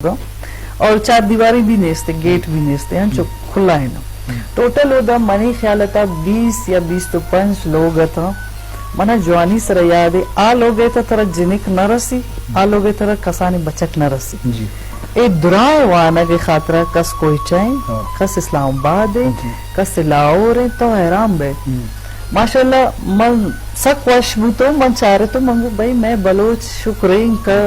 اور چار دیواری بھی نیستے گیٹ بھی نیستے ہیں جو کھلا ہے نا ٹوٹل ہودا منی خیال تھا 20 یا 25 لوگ تھا منا جوانی سر یاد ہے آ لوگ تھا ترا جنک نہ رسی آ لوگ ترا کسانی بچک نہ رسی اے درائے وانا کے خاطرہ کس کوئی چاہیں کس اسلام آباد ہے کس لاہور ہے تو حیران بے ماشاءاللہ من سک وش بوتو من چاہرے تو منگو بھائی میں بلوچ شکر ان کا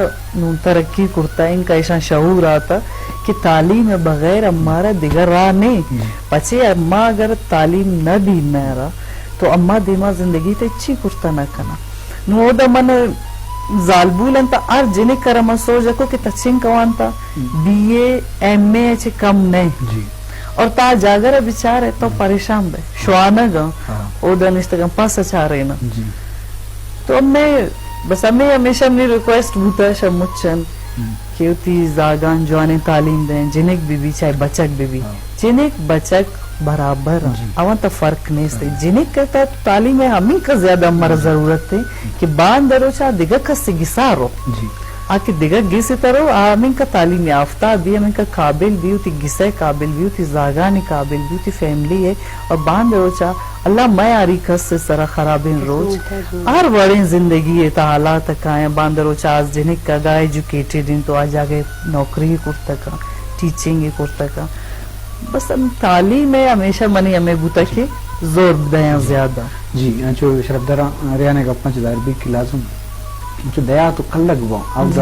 ترقی کرتا ہے ان کا ایسا شعور آتا کہ تعلیم بغیر ہمارا دیگر راہ نہیں پچھے اما اگر تعلیم نہ دی میرا تو اما دیما زندگی تے اچھی کرتا نہ کنا نو دا من زالبول انتا ار جنی کرم سوچ کو کہ تچھن کوانتا بی اے ایم اے اچھے کم نہیں اور تا جاگر بیچار ہے تو پریشان بے شوانا گا او دا نشتگم پاس اچھا رہے نا تو میں بس ہمیں ہمیشہ اپنی ریکویسٹ بھوتا ہے شمچن کہ اتی زاگان جوانے تعلیم دیں جنک بی بی چاہے بچک بی بی جنک بچک برابر اوان تا فرق نہیں ستے جنک کہتا ہے تعلیم ہے ہمیں کا زیادہ ہمارا ضرورت ہے کہ باندرو چاہ دیگر کس سے گسارو آکے دیگر گیسی ترو ہمیں کا تعلیم یافتہ بھی ہمیں کا قابل بھی ہوتی گسے قابل بھی ہوتی زاگانی قابل بھی ہوتی فیملی ہے اور باندرو چاہ اللہ میں آری کس سے سرا خرابین روچ ہر بڑے زندگی ہے تا حالات تکائیں باندرو چاہ آز جنک کا گا ایجوکیٹڈ ان تو آج آگے نوکری کرتا کا ٹیچنگ کرتا کا بس تعلیم ہے ہمیشہ منی ہمیں بوتا کہ زور دیاں زیادہ جی انچو شرف درہ ریانے کا 5 بھی کی لازم انچو دیا تو کل لگ باؤں اب